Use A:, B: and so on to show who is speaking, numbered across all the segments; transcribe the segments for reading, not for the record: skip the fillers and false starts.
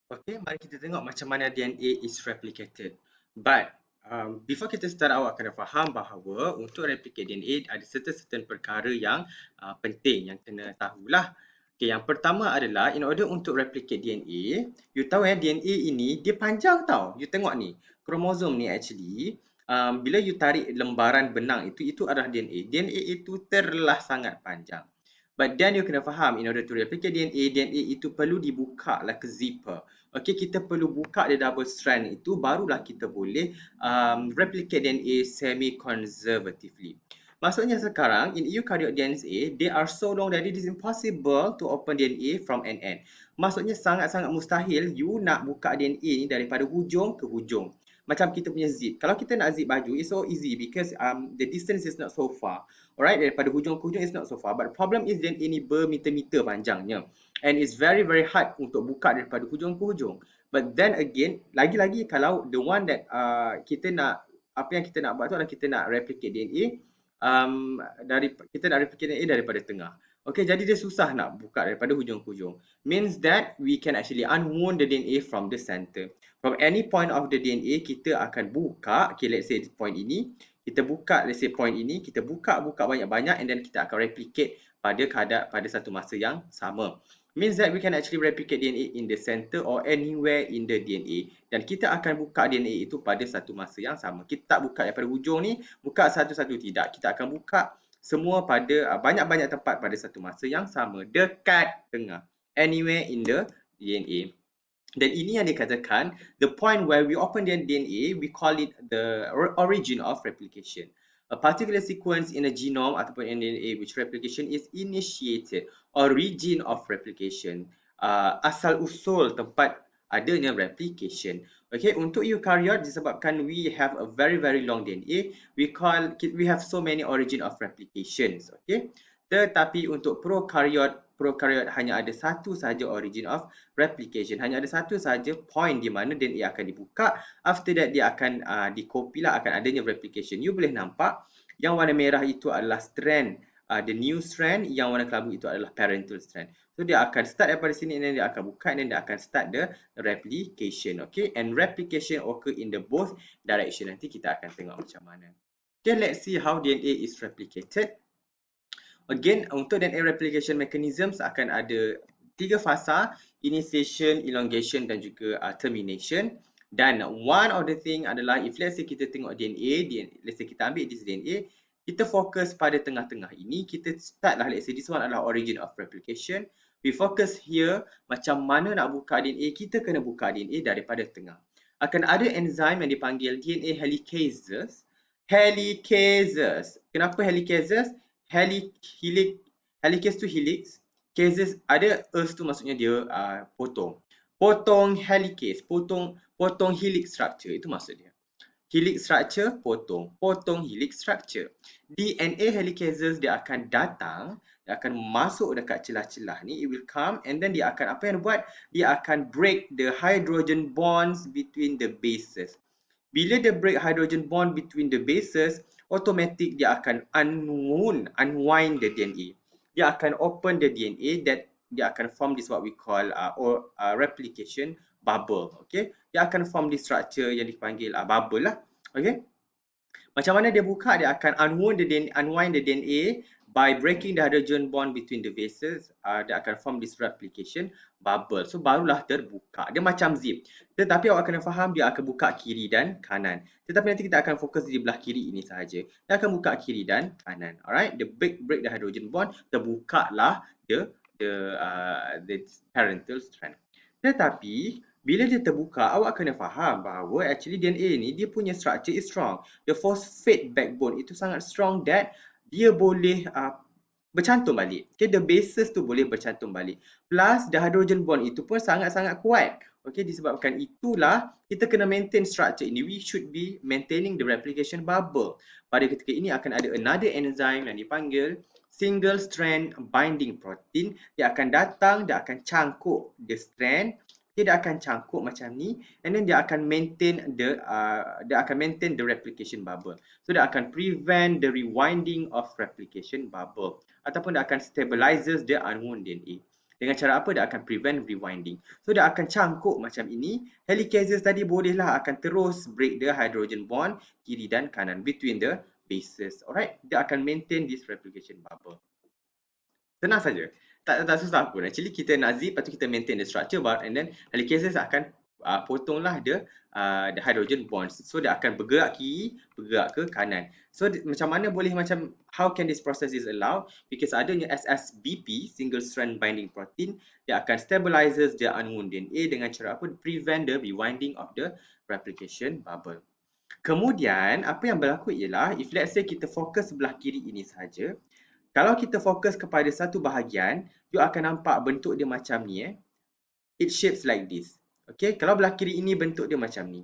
A: Okay, mari kita tengok macam mana DNA is replicated. But before kita start, awak kena faham bahawa untuk replicate DNA ada certain perkara yang penting yang kena tahulah. Okay, yang pertama adalah in order untuk replicate DNA, you tahu DNA ini dia panjang tau. You tengok ni, kromosom ni actually bila you tarik lembaran benang itu adalah DNA. DNA itu terlah sangat panjang. But then you kena faham in order to replicate DNA itu perlu dibuka like a zipper. Okay, kita perlu buka the double strand itu barulah kita boleh replicate DNA semi-conservatively. Maksudnya sekarang in eukaryote DNA, they are so long that it is impossible to open DNA from an end. Maksudnya sangat-sangat mustahil you nak buka DNA ni daripada hujung ke hujung. Macam kita punya zip. Kalau kita nak zip baju, it's so easy because the distance is not so far. Alright, daripada hujung ke hujung is not so far. But the problem is DNA ni bermeter-meter panjangnya. And it's very very hard untuk buka daripada hujung ke hujung. But then again, lagi-lagi kalau the one that kita nak, apa yang kita nak buat tu adalah kita nak replicate DNA kita nak replicate DNA daripada tengah. Okay, jadi dia susah nak buka daripada hujung ke hujung. Means that we can actually unwound the DNA from the center. From any point of the DNA, kita akan buka, okay, let's say point ini, kita buka, let's say point ini, kita buka banyak-banyak and then kita akan replicate pada satu masa yang sama. Means that we can actually replicate DNA in the center or anywhere in the DNA. Dan kita akan buka DNA itu pada satu masa yang sama. Kita tak buka daripada hujung ni, buka satu-satu, tidak. Kita akan buka semua pada banyak-banyak tempat pada satu masa yang sama. Dekat tengah. Anywhere in the DNA. Dan ini yang dikatakan, the point where we open the DNA, we call it the origin of replication. A particular sequence in a genome ataupun DNA which replication is initiated, origin of replication, asal usul tempat adanya replication. Okay, untuk eukaryote disebabkan we have a very very long DNA, we have so many origin of replications. Okay, tetapi untuk prokaryote hanya ada satu saja origin of replication, hanya ada satu saja point di mana DNA akan dibuka. After that dia akan dikopi lah, akan adanya replication. You boleh nampak yang warna merah itu adalah strand, the new strand, yang warna kelabu itu adalah parental strand. So dia akan start daripada sini and then dia akan buka and then dia akan start the replication. Okay, and replication occur in the both direction. Nanti kita akan tengok macam mana. Okay, let's see how DNA is replicated. Again, untuk DNA replication mechanisms akan ada 3 fasa: initiation, elongation dan juga termination. Dan one of the thing adalah if let's say kita tengok DNA, let's say kita ambil this DNA, kita fokus pada tengah-tengah ini, kita start lah, let's say this one adalah origin of replication. We focus here, macam mana nak buka DNA, kita kena buka DNA daripada tengah. Akan ada enzim yang dipanggil DNA helicases. Helicases. Kenapa helicases? Helicase tu helix, cases ada earth tu maksudnya dia potong helicase, potong helix structure, itu maksud dia. Helix structure potong helix structure. DNA helicases dia akan datang, dia akan masuk dekat celah-celah ni, it will come and then dia akan, apa yang dia buat, dia akan break the hydrogen bonds between the bases. Bila dia break hydrogen bond between the bases, automatic dia akan unwind the DNA. Dia akan open the DNA that dia akan form this what we call replication bubble. Okay, dia akan form this structure yang dipanggil bubble lah. Okay, macam mana dia buka? Dia akan unwind the DNA by breaking the hydrogen bond between the bases. Dia akan form this replication bubble. So barulah terbuka. Dia macam zip. Tetapi awak kena faham dia akan buka kiri dan kanan. Tetapi nanti kita akan fokus di belah kiri ini sahaja. Dia akan buka kiri dan kanan. Alright, the break the hydrogen bond, terbukalah the parental strand. Tetapi bila dia terbuka, awak kena faham bahawa actually DNA ni dia punya structure is strong. The phosphate backbone itu sangat strong that dia boleh bercantum balik. Okay, the bases tu boleh bercantum balik. Plus the hydrogen bond itu pun sangat-sangat kuat. Okay, disebabkan itulah kita kena maintain structure ini. We should be maintaining the replication bubble. Pada ketika ini akan ada another enzyme yang dipanggil single strand binding protein. Dia akan datang, dia akan cangkuk the strand. Dia akan cangkuk macam ni and then dia akan maintain the replication bubble. So dia akan prevent the rewinding of replication bubble ataupun dia akan stabilizes the unwound DNA. Dengan cara apa? Dia akan prevent rewinding. So dia akan cangkuk macam ini. Helicases tadi bolehlah akan terus break the hydrogen bond kiri dan kanan between the bases. Alright, dia akan maintain this replication bubble. Senang saja. Tak susah pun. Actually kita nak zip, lepas tu kita maintain the structure bar, and then helicases akan potonglah the hydrogen bonds. So dia akan bergerak kiri, bergerak ke kanan. So macam mana boleh macam, how can this process is allowed? Because adanya SSBP, single strand binding protein, dia akan stabilizes the unwound DNA dengan cara apa? Prevent the rewinding of the replication bubble. Kemudian apa yang berlaku ialah, if let's say kita fokus sebelah kiri ini saja, kalau kita fokus kepada satu bahagian, you akan nampak bentuk dia macam ni. It shapes like this. Okay, kalau belah kiri ini bentuk dia macam ni.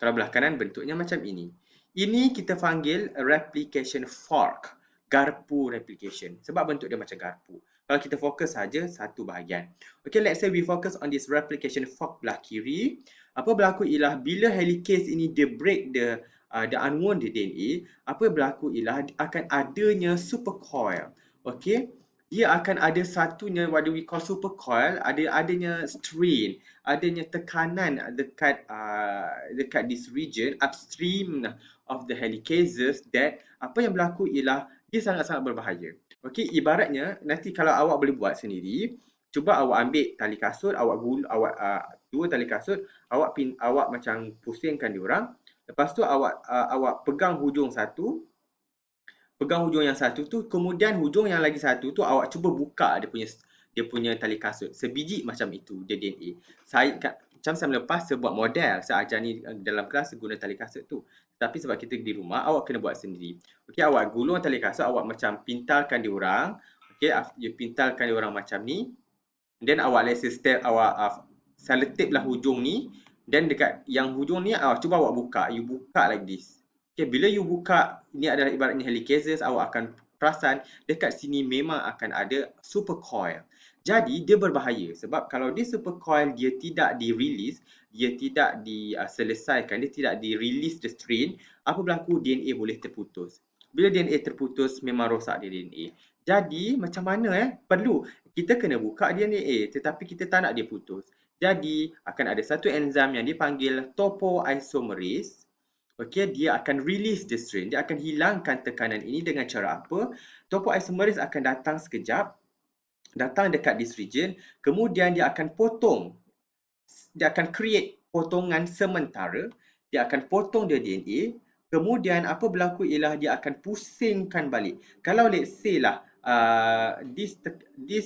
A: Kalau belah kanan bentuknya macam ini. Ini kita panggil replication fork. Garpu replication. Sebab bentuk dia macam garpu. Kalau kita fokus saja satu bahagian. Okay, let's say we focus on this replication fork belah kiri. Apa berlaku ialah bila helicase ini dia break the unwound DNA, apa yang berlaku ialah akan adanya supercoil. Okey, dia akan ada satunya what we call supercoil, adanya strain, adanya tekanan dekat this region upstream of the helicases, that apa yang berlaku ialah dia sangat-sangat berbahaya. Okey, ibaratnya nanti kalau awak boleh buat sendiri, cuba awak ambil tali kasut, awak dua tali kasut, awak macam pusingkan diorang. Lepas tu awak pegang hujung yang satu tu, kemudian hujung yang lagi satu tu awak cuba buka dia punya tali kasut. Sebiji macam itu dia DNA. Macam saya lepas saya buat model, saya ajar ni dalam kelas guna tali kasut tu. Tapi sebab kita di rumah, awak kena buat sendiri. Okey, awak gulung tali kasut, awak macam pintalkan diorang. Okey, you pintalkan diorang macam ni. Then awak let's say awak selotip lah hujung ni. Dan dekat yang hujung ni, cuba awak buka. You buka like this. Okay, bila you buka, ini adalah ibaratnya helicases, awak akan perasan dekat sini memang akan ada supercoil. Jadi, dia berbahaya. Sebab kalau dia supercoil, dia tidak di-release, dia tidak diselesaikan, dia tidak di-release the strain, apa berlaku? DNA boleh terputus. Bila DNA terputus, memang rosak DNA. Jadi, macam mana perlu? Kita kena buka DNA, tetapi kita tak nak dia putus. Jadi, akan ada satu enzim yang dipanggil topoisomerase. Okey, dia akan release the strain. Dia akan hilangkan tekanan ini dengan cara apa? Topoisomerase akan datang sekejap, datang dekat this region, kemudian dia akan potong. Dia akan create potongan sementara. Dia akan potong dia DNA. Kemudian apa berlaku ialah dia akan pusingkan balik. Kalau let's say lah, this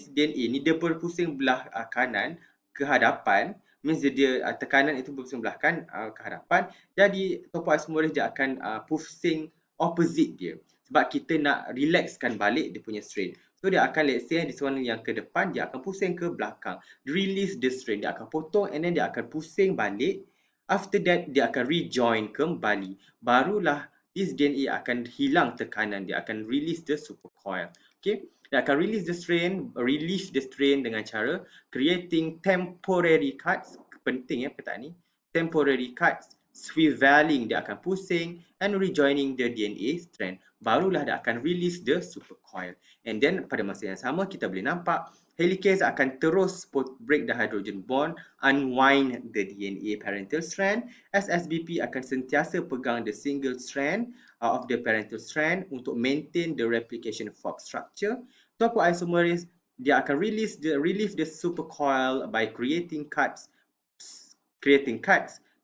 A: DNA ni dia berpusing belah kanan ke hadapan, means dia tekanan itu berpusing belah ke hadapan. Jadi topoisomerase dia akan pusing opposite dia. Sebab kita nak relaxkan balik dia punya strain. So dia akan let's say this one yang ke depan, dia akan pusing ke belakang. Release the strain, dia akan potong and then dia akan pusing balik. After that, dia akan rejoin kembali. Barulah this DNA akan hilang tekanan, dia akan release the supercoil. Okay, dia akan release the strain dengan cara creating temporary cuts. Penting perkataan ni. Temporary cuts, swiveling, dia akan pusing, and rejoining the DNA strand. Barulah dia akan release the supercoil. And then pada masa yang sama kita boleh nampak helicase akan terus break the hydrogen bond, unwind the DNA parental strand. SSBP akan sentiasa pegang the single strand of the parental strand untuk maintain the replication fork structure. Topoisomerase dia akan relieve the supercoil by creating cuts,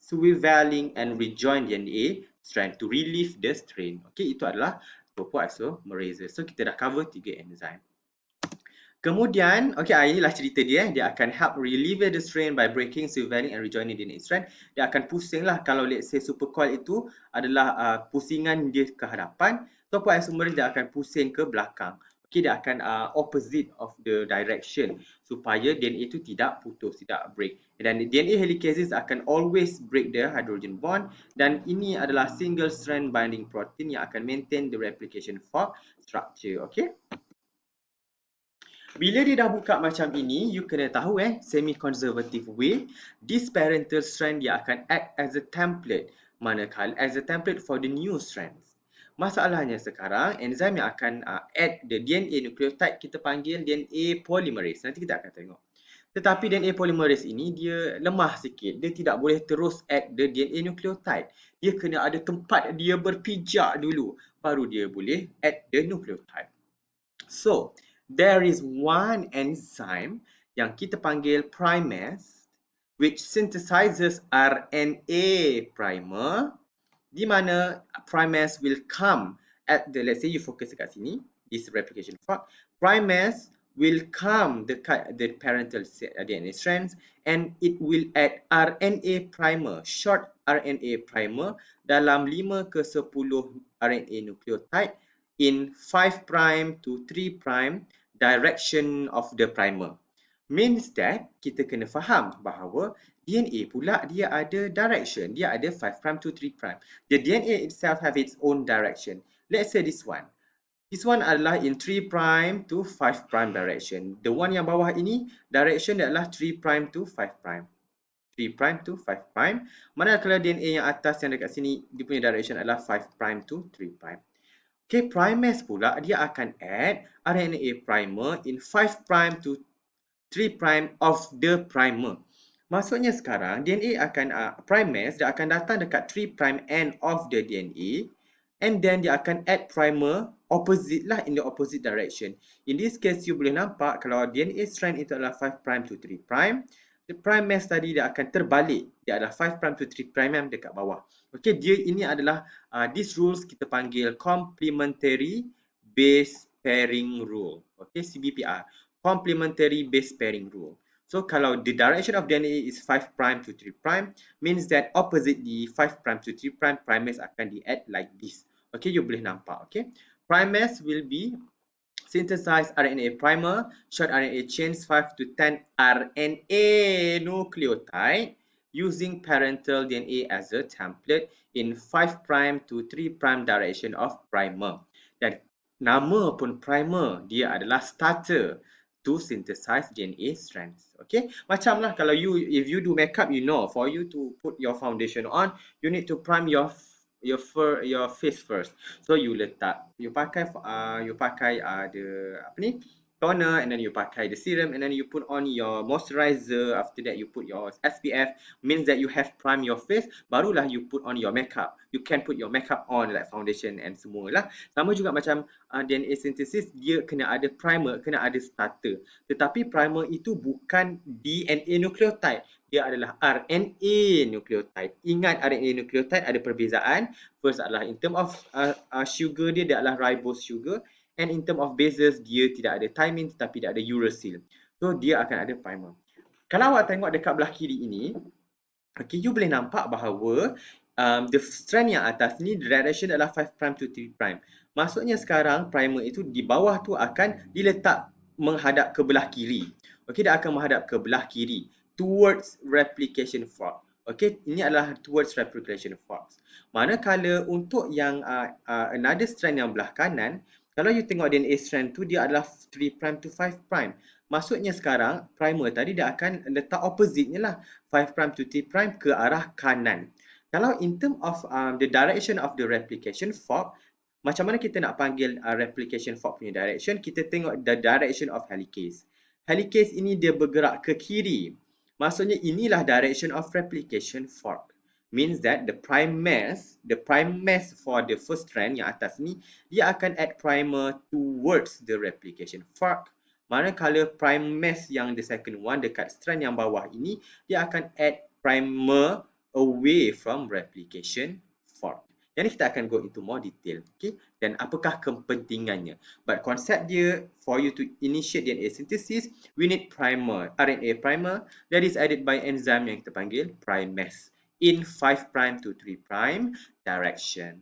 A: swiveling and rejoin DNA strand to relieve the strain. Okey, itu adalah topoisomerase. So kita dah cover 3 enzim. Kemudian, inilah cerita dia. Dia akan help relieve the strain by breaking, swiveling and rejoining DNA strand. Dia akan pusing lah kalau let's say supercoil itu adalah pusingan dia ke hadapan. Topoisomerase dia akan pusing ke belakang. Okey, dia akan opposite of the direction supaya DNA itu tidak putus, tidak break. Dan DNA helicases akan always break the hydrogen bond, dan ini adalah single strand binding protein yang akan maintain the replication fork structure. Okey. Bila dia dah buka macam ini, you kena tahu semi-conservative way, this parental strand dia akan act as a template. Manakala as a template for the new strands. Masalahnya sekarang, enzim yang akan add the DNA nucleotide kita panggil DNA polymerase. Nanti kita akan tengok. Tetapi DNA polymerase ini dia lemah sikit. Dia tidak boleh terus add the DNA nucleotide. Dia kena ada tempat dia berpijak dulu. Baru dia boleh add the nucleotide. So, there is one enzyme yang kita panggil primase which synthesizes RNA primer, di mana primase will come at the, let's say you focus dekat sini, this replication fork, primase will come dekat the parental DNA strands and it will add RNA primer, short RNA primer dalam 5 ke 10 RNA nucleotide in 5' to 3' direction of the primer. Means that kita kena faham bahawa DNA pula dia ada direction, dia ada 5' to 3'. The DNA itself have its own direction. Let's say this one. This one adalah in 3' to 5' direction. The one yang bawah ini direction dia adalah 3' to 5'. 3' to 5'. Manakala DNA yang atas yang dekat sini dia punya direction adalah 5' to 3'. Okay, primase pula dia akan add RNA primer in 5' to 3' of the primer. Maksudnya sekarang DNA akan primase dia akan datang dekat 3' end of the DNA and then dia akan add primer opposite lah, in the opposite direction. In this case you boleh nampak kalau DNA strand itu adalah 5' to 3', the primase tadi dia akan terbalik. Dia adalah 5' to 3' yang dekat bawah. Okey, dia ini adalah these rules kita panggil complementary base pairing rule. Okey, CBPR. Complementary base pairing rule. So kalau the direction of DNA is 5' to 3', means that opposite the 5' to 3' primase akan di add like this. Okay, you boleh nampak. Okay, primase will be synthesize RNA primer, short RNA chains 5 to 10 RNA nucleotide using parental DNA as a template in 5' to 3' direction of primer. Dan nama pun primer, dia adalah starter to synthesize DNA strands. Okay, macam lah kalau if you do makeup, you know, for you to put your foundation on, you need to prime your face first. So you pakai the apa ni, toner, and then you pakai the serum, and then you put on your moisturizer. After that you put your SPF, means that you have prime your face. Barulah you put on your makeup. You can put your makeup on like foundation and semua lah. Sama juga macam DNA synthesis, dia kena ada primer, kena ada starter. Tetapi primer itu bukan DNA nucleotide, dia adalah RNA nucleotide. Ingat, RNA nucleotide ada perbezaan. First adalah in term of sugar dia adalah ribose sugar. And in term of bases, dia tidak ada thymine tetapi dia ada uracil. So dia akan ada primer. Kalau awak tengok dekat belah kiri ini, okay, you boleh nampak bahawa the strand yang atas ni direction adalah 5' to 3'. Maksudnya sekarang primer itu di bawah tu akan diletak menghadap ke belah kiri. Okay, dia akan menghadap ke belah kiri towards replication fork. Okay, ini adalah towards replication forks. Manakala untuk yang another strand yang belah kanan, kalau you tengok DNA strand tu dia adalah 3' to 5'. Maksudnya sekarang primer tadi dia akan letak opposite-nya lah, 5' to 3' ke arah kanan. Kalau in term of the direction of the replication fork, macam mana kita nak panggil replication fork punya direction? Kita tengok the direction of helicase. Helicase ini dia bergerak ke kiri. Maksudnya inilah direction of replication fork. Means that the primase for the first strand yang atas ni, dia akan add primer towards the replication fork. Manakala primase yang the second one dekat strand yang bawah ini, dia akan add primer away from replication fork. Jadi kita akan go into more detail. Okay? Dan apakah kepentingannya. But konsep dia, for you to initiate DNA synthesis, we need primer, RNA primer, that is added by enzyme yang kita panggil primase in 5' to 3' direction.